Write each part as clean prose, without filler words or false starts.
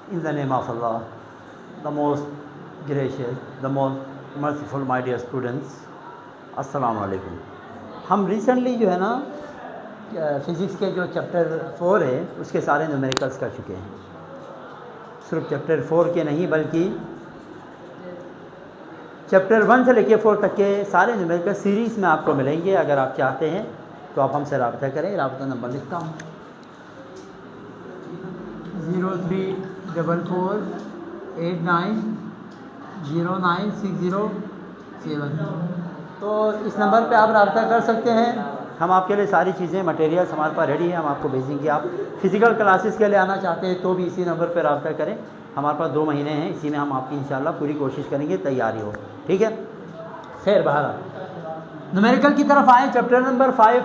In the name of Allah, the most gracious, the most merciful, my dear students, अस्सलाम वालेकुम। हम recently जो है ना फ़िज़िक्स के जो चैप्टर 4 है उसके सारे न्यूमेरिकल्स कर चुके हैं। सिर्फ चैप्टर 4 के नहीं बल्कि चैप्टर 1 से लेकर 4 तक के सारे न्यूमेरिकल सीरीज़ में आपको मिलेंगे। अगर आप चाहते हैं तो आप हमसे रब्ता करें। रब्ता नंबर लिखता हूँ 0344890960 तो इस नंबर पे आप रब्ता कर सकते हैं। हम आपके लिए सारी चीज़ें मटेरियल्स हमारे पास रेडी है, हम आपको भेजेंगे। आप फिज़िकल क्लासेस के लिए आना चाहते हैं तो भी इसी नंबर पर रब्ता करें। हमारे पास 2 महीने हैं, इसी में हम आपकी इंशाल्लाह पूरी कोशिश करेंगे तैयारी हो, ठीक है। खैर बहरहाल न्यूमेरिकल की तरफ आए। चैप्टर नंबर 5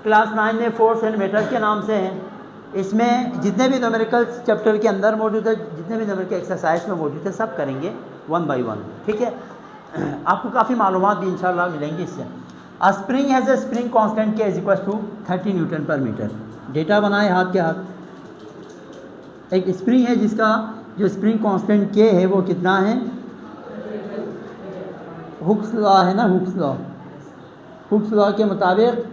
क्लास 9 में फोर्स एंड मेटल के नाम से हैं। इसमें जितने भी न्यूमेरिकल्स चैप्टर के अंदर मौजूद है, जितने भी न्यूमेरिकल एक्सरसाइज में मौजूद है, सब करेंगे 1 बाई 1, ठीक है। आपको काफ़ी मालूमात भी इंशाल्लाह मिलेंगी इससे। अ spring has a spring constant के is equal to 30 newton per metre. Data बनाए हाथ के हाथ। एक स्प्रिंग है जिसका जो स्प्रिंग कांस्टेंट के है वो कितना है? हुक्स लॉ है ना, हुक्स लॉ। हुक्स लॉ के मुताबिक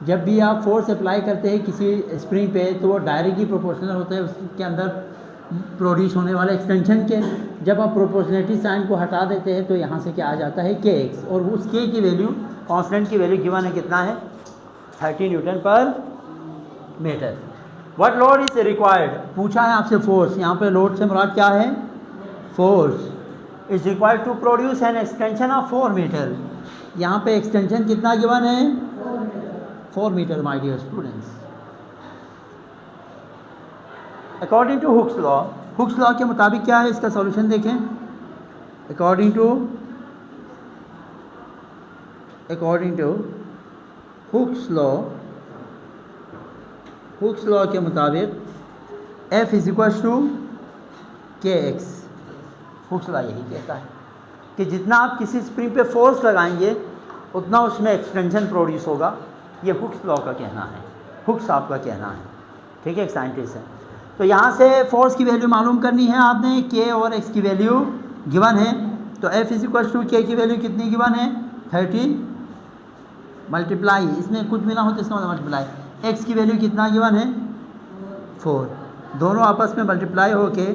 जब भी आप फोर्स अप्लाई करते हैं किसी स्प्रिंग पे तो वो डायरेक्टली प्रोपोर्शनल होता है उसके अंदर प्रोड्यूस होने वाले एक्सटेंशन के। जब आप प्रोपोर्शनलिटी साइन को हटा देते हैं तो यहाँ से क्या आ जाता है के एक्स, और उस के की वैल्यू कांस्टेंट की वैल्यू गिवन है कितना है? 30 newton per metre. What load is required, पूछा है आपसे फोर्स। यहाँ पे लोड से मुराद क्या है? Force is required to produce an extension of 4 metre. यहाँ पे एक्सटेंशन कितना गिवन है? 4 metre my dear students. According to Hooke's law, Hooke's law के मुताबिक क्या है इसका सॉल्यूशन देखें। अकॉर्डिंग टू हुक्स लॉ के मुताबिक F इज इक्वल टू के एक्स। हुक्स लॉ यही कहता है कि जितना आप किसी स्प्रिंग पे फोर्स लगाएंगे उतना उसमें एक्सटेंशन प्रोड्यूस होगा। ये हुक्स लॉ का कहना है, हुक्स साहब का कहना है, ठीक है, एक साइंटिस्ट है। तो यहाँ से फोर्स की वैल्यू मालूम करनी है आपने। के और एक्स की वैल्यू गिवन है तो F इज इक्वल टू के की वैल्यू कितनी गिवन है? 30 मल्टीप्लाई, इसमें कुछ भी ना हो तो इसका मतलब मल्टीप्लाई। एक्स की वैल्यू कितना गिवन है? 4। दोनों आपस में मल्टीप्लाई होके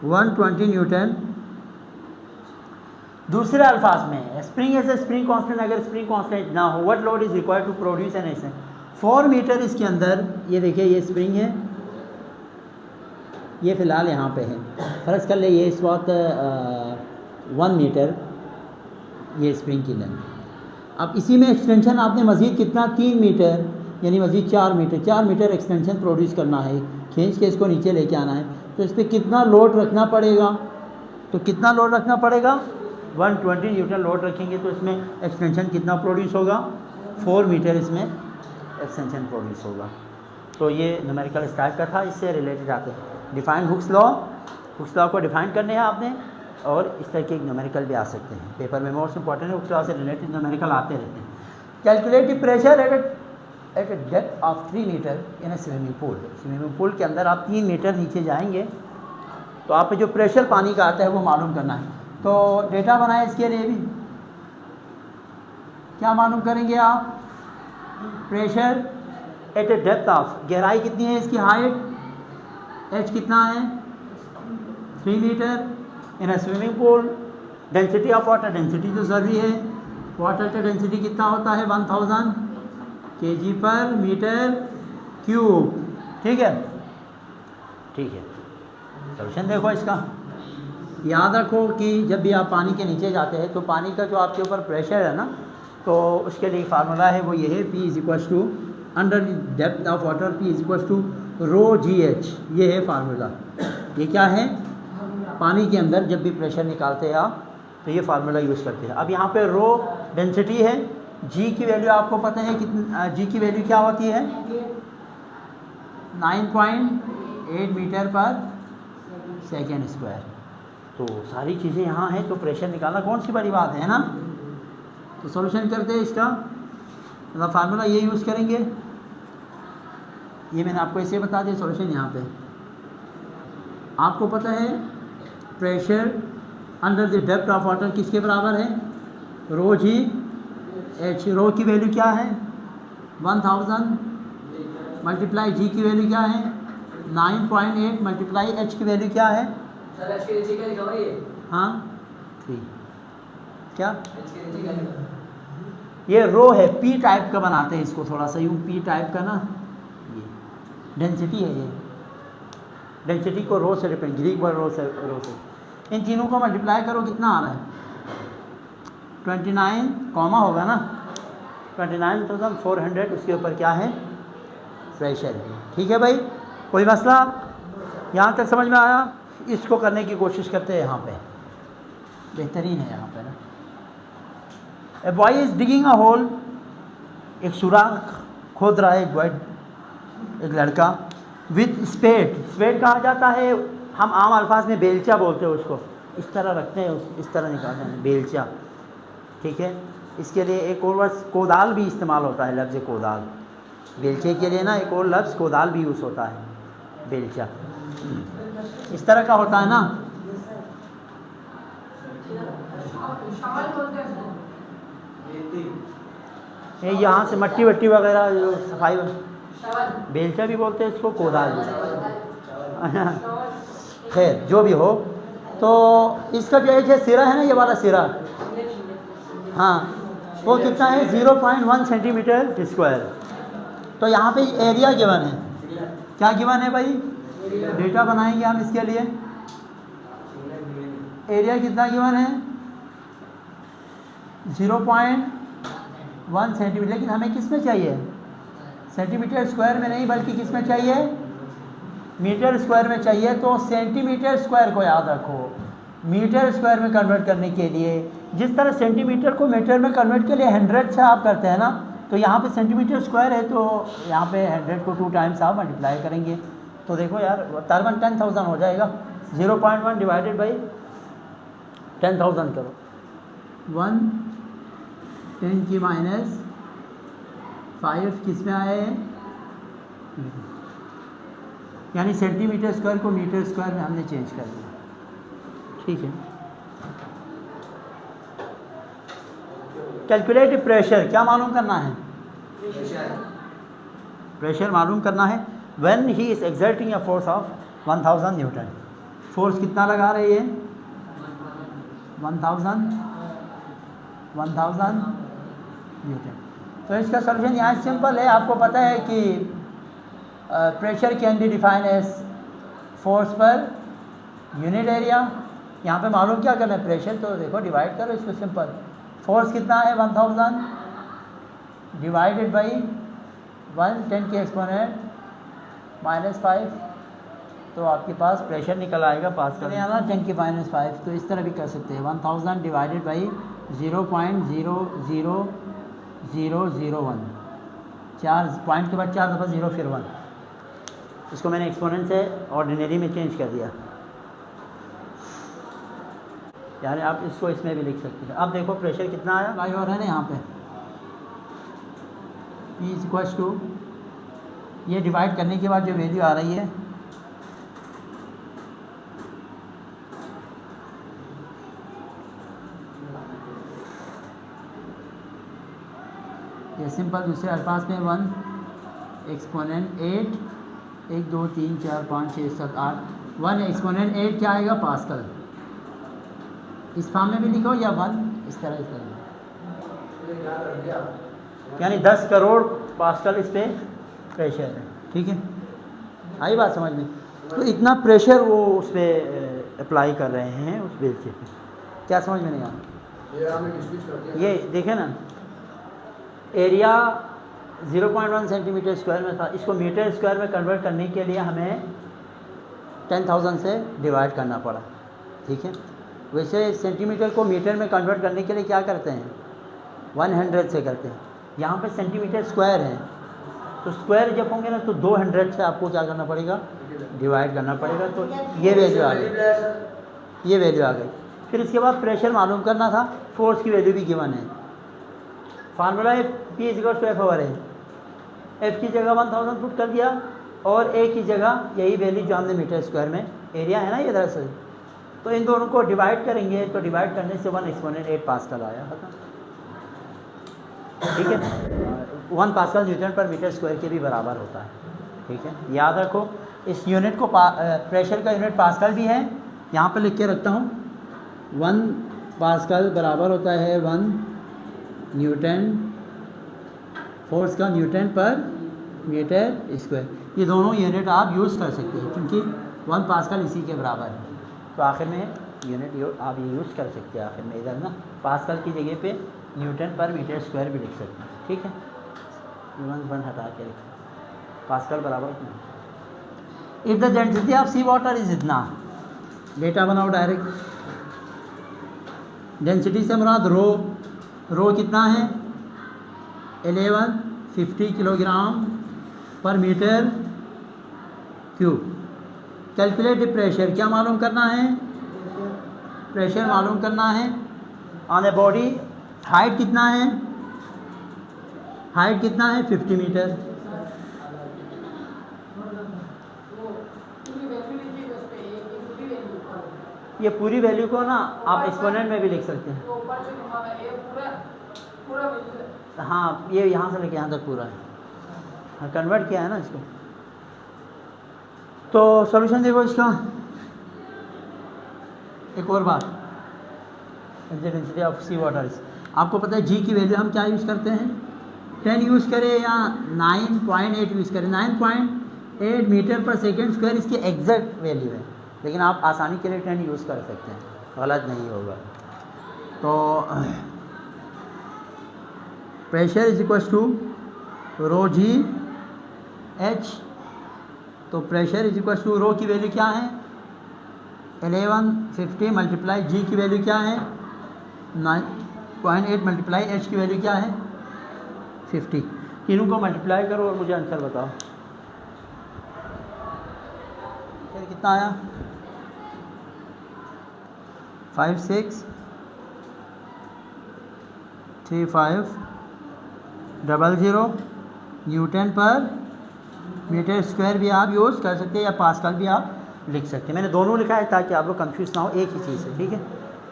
120 न्यूटन। दूसरे अल्फाज में spring as a spring constant, अगर स्प्रिंग कांस्टेंट ना हो, what load is required to produce an extension 4 metre. इसके अंदर ये देखिए ये स्प्रिंग है, ये फ़िलहाल यहाँ पे है। फ़र्ज़ कर ले ये इस वक्त 1 मीटर ये स्प्रिंग की लेंथ। अब इसी में एक्सटेंशन आपने मज़ीद कितना? 3 मीटर, यानी मज़ीद 4 मीटर एक्सटेंशन प्रोड्यूस करना है। खींच के इसको नीचे लेके आना है तो इस पर कितना लोड रखना पड़ेगा? तो कितना लोड रखना पड़ेगा? 120 न्यूटन लोड रखेंगे तो इसमें एक्सटेंशन कितना प्रोड्यूस होगा? 4 मीटर इसमें एक्सटेंशन प्रोड्यूस होगा। तो ये न्यूमेरिकल इस टाइप का था, इससे रिलेटेड आते हैं। डिफाइन हुक्स लॉ को डिफाइन करने हैं आपने, और इस तरह के न्यूमेरिकल भी आ सकते हैं पेपर में। मोस्ट इंपॉर्टेंट है हुक्स लॉ से रिलेटेड न्यूमेरिकल आते रहते हैं। Calculate pressure at a depth of 3 metre in a swimming pool. Swimming pool के अंदर आप 3 मीटर नीचे जाएंगे तो आप पे जो प्रेशर पानी का आता है वो मालूम करना है। तो डेटा बनाए इसके लिए भी। क्या मालूम करेंगे आप? Pressure at a depth of, गहराई कितनी है इसकी? हाइट h कितना है? 3 metre in a swimming pool. Density of water, density तो ज़रूरी है। वाटर का डेंसिटी कितना होता है? 1000 kg पर मीटर क्यूब, ठीक है, ठीक है। सॉल्यूशन देखो इसका। याद रखो कि जब भी आप पानी के नीचे जाते हैं तो पानी का जो आपके ऊपर प्रेशर है ना, तो उसके लिए फार्मूला है वो ये है, P is equal to under depth of water P is equal to ρgh। ये है फार्मूला। ये क्या है? पानी के अंदर जब भी प्रेशर निकालते हैं आप तो ये फार्मूला यूज़ करते हैं। अब यहाँ पे रो डेंसिटी है, G की वैल्यू आपको पता है कितनी? G की वैल्यू क्या होती है? 9.8 मीटर पर सेकेंड स्क्वायर। तो सारी चीज़ें यहाँ हैं, तो प्रेशर निकालना कौन सी बड़ी बात है ना। तो सॉल्यूशन करते हैं इसका, मतलब फार्मूला ये यूज़ करेंगे। ये मैंने आपको ऐसे बता दिया सॉल्यूशन यहाँ पे। आपको पता है pressure under the depth of water किसके बराबर है, रो जी एच। रो की वैल्यू क्या है 1000 मल्टीप्लाई जी की वैल्यू क्या है 9.8 मल्टीप्लाई एच की वैल्यू क्या है सर एच के नीचे क्या लिखा हुआ है ये? हाँ 3 क्या एच के नीचे क्या लिखा है? ये रो है, पी टाइप का बनाते हैं इसको थोड़ा सा यूँ पी टाइप का ना, ये डेंसिटी है, ये डेंसिटी को रो से डिपेंड, ग्रीक वर्ड रो से इन तीनों को मल्टीप्लाई करो कितना आ रहा है 29 कॉमा होगा ना 29,400 उसके ऊपर क्या है प्रेशर है। ठीक है भाई, कोई मसला यहाँ तक समझ में आया? इसको करने की कोशिश करते हैं यहाँ पे, बेहतरीन है यहाँ पे ना। A boy is digging a hole, एक सुराख खोद रहा है एक लड़का विथ स्पेड। स्पेड कहा जाता है, हम आम अल्फाज में बेलचा बोलते हैं उसको, इस तरह रखते हैं, इस तरह निकालते हैं बेलचा। ठीक है, इसके लिए एक और वर्ड कोदाल भी इस्तेमाल होता है, लफ्ज़ कोदाल। बेलचे के लिए ना एक और लफ्ज़ कोदाल भी यूज़ होता है, बेलचा इस तरह का होता है ना। ये यहाँ से मट्टी वट्टी वगैरह जो सफाई, बेलचा भी बोलते हैं इसको, कोदाल भी। खैर जो भी हो, तो इसका जो है सिरा है ना, ये वाला सिरा, हाँ वो कितना है 0.1 सेंटीमीटर स्क्वायर। तो यहाँ पे एरिया गिवन है, क्या गिवन है भाई, डेटा बनाएंगे हम इसके लिए। एरिया कितना गिवन है 0.1 सेंटीमीटर, लेकिन हमें किस में चाहिए सेंटीमीटर स्क्वायर में नहीं, बल्कि किस में चाहिए मीटर स्क्वायर में चाहिए। तो सेंटीमीटर स्क्वायर को याद रखो, मीटर स्क्वायर में कन्वर्ट करने के लिए जिस तरह सेंटीमीटर को मीटर में कन्वर्ट के लिए 100 से आप करते हैं ना, तो यहाँ पे सेंटीमीटर स्क्वायर है, तो यहाँ पे 100 को 2 टाइम्स आप मल्टीप्लाई करेंगे। तो देखो यार तकरीबन 10,000 हो जाएगा। 0.1 डिवाइडेड बाई 10,000 करो, 1 10 की -5 किस में आए, यानी सेंटीमीटर स्क्वायर को मीटर स्क्वायर में हमने चेंज कर दिया। ठीक है, कैलकुलेट प्रेशर, क्या मालूम करना है, प्रेशर मालूम करना है। When he is exerting a force of 1000 Newton, force कितना लगा रही है 1000 न्यूटन। तो इसका सॉल्यूशन यहाँ सिंपल है, आपको पता है कि pressure can be define as force per unit area. यहाँ पे मालूम क्या करना है प्रेशर, तो देखो डिवाइड करो इसको, सिंपल। फोर्स कितना है 1000 डिवाइडेड बाई 1 10 की एक्सपोनेंट -5, तो आपके पास प्रेशर निकल आएगा पास्कल में आना 10 की -5। तो इस तरह भी कर सकते हैं 1000 डिवाइडेड बाई 0.00001, 4 पॉइंट के बाद 4 दफ़ा 0 फिर 1, इसको मैंने एक्सपोनेंट से ऑर्डिनरी में चेंज कर दिया, यानी आप इसको इसमें भी लिख सकते हैं। अब देखो प्रेशर कितना आया भाई, और है ना यहाँ पे P = ये डिवाइड करने के बाद जो वैल्यू आ रही है ये सिंपल दूसरे अल्फाज में 1 एक्सपोनेंट 8 1 2 3 4 5 6 7 8 1 एक्सपोनेंट 8 क्या आएगा पास्कल। इस फॉर्म में भी लिखो या 1 इस तरह यानी 10 करोड़ पास्कल इस पर प्रेशर है। ठीक है, आई बात समझ में। तो इतना प्रेशर वो उस पर अप्लाई कर रहे हैं उस बेलचे पे, क्या समझ में नहीं आ रहा। ये देखें ना, एरिया 0.1 सेंटीमीटर स्क्वायर में था, इसको मीटर स्क्वायर में कन्वर्ट करने के लिए हमें 10,000 से डिवाइड करना पड़ा। ठीक है, वैसे सेंटीमीटर को मीटर में कन्वर्ट करने के लिए क्या करते हैं 100 से करते हैं। यहाँ पे सेंटीमीटर स्क्वायर है, तो स्क्वायर जब होंगे ना तो 200 से आपको क्या करना पड़ेगा डिवाइड करना पड़ेगा। तो ये वैल्यू आ गई, ये वैल्यू आ गई। फिर इसके बाद प्रेशर मालूम करना था, फोर्स की वैल्यू भी गिवन है। फार्मूला है P = F/A। F की जगह 1000 पुट कर दिया, और ए की जगह यही वैल्यू जो हमने मीटर स्क्वायर में एरिया है ना ये दरअसल, तो इन दोनों को डिवाइड करेंगे तो डिवाइड करने से 1 एक्सपोनेंट 8 पास्कल आया खत्म। ठीक है, 1 pascal Newton per metre square के भी बराबर होता है। ठीक है, याद रखो इस यूनिट को प्रेशर का यूनिट पास्कल भी है, यहाँ पर लिख के रखता हूँ 1 पास्कल बराबर होता है 1 न्यूटन, फोर्स का न्यूटन पर मीटर स्क्वायर। ये दोनों यूनिट आप यूज़ कर सकते हैं क्योंकि 1 पास्कल इसी के बराबर है, तो आखिर में यूनिट आप ये यूज़ कर सकते हैं। आखिर में इधर ना पास्कल की जगह पे न्यूटन पर मीटर स्क्वायर भी लिख सकते हैं। ठीक है, 1 हटा के लिख पास्कल बराबर। If the density of sea water is इतना, डेटा बनाओ डायरेक्ट। डेंसिटी से मुराद रो कितना है 1150 किलोग्राम पर मीटर क्यूब। कैलकुलेट प्रेशर, क्या मालूम करना है, प्रेशर मालूम करना है ऑन ए बॉडी। हाइट कितना है, हाइट कितना है 50 मीटर। ये पूरी वैल्यू को ना आप एक्सपोनेंट में भी लिख सकते हैं। हाँ, ये यहाँ से लेके यहाँ तक पूरा है, हाँ कन्वर्ट किया है ना इसको। तो सॉल्यूशन देखो इसका। एक और बात, डेंसिटी ऑफ सी वाटर, आपको पता है जी की वैल्यू हम क्या यूज़ करते हैं, 10 यूज़ करें या 9.8 यूज़ करें। 9.8 मीटर पर सेकेंड स्क्वायर इसकी एग्जैक्ट वैल्यू है, लेकिन आप आसानी के लिए 10 यूज़ कर सकते हैं, गलत नहीं होगा। तो pressure is equal to rho g h, तो pressure is equal to rho की वैल्यू क्या है 1150 मल्टीप्लाई जी की वैल्यू क्या है 9.8 मल्टीप्लाई एच की वैल्यू क्या है 50। तीनों को मल्टीप्लाई करो और मुझे आंसर बताओ फिर कितना आया 563500 न्यूटन पर मीटर स्क्वायर भी आप यूज़ कर सकते हैं या पास्कल भी आप लिख सकते हैं। मैंने दोनों लिखा है ताकि आप लोग कंफ्यूज ना हो, एक ही चीज़ है। ठीक है,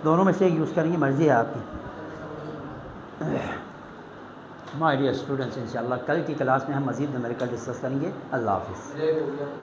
दोनों में से एक यूज़ करेंगे, मर्ज़ी है आपकी। माय डियर स्टूडेंट्स, इंशाल्लाह कल की क्लास में हम मज़ीद न्यूमेरिकल डिस्कस करेंगे। अल्लाह हाफ़िज़।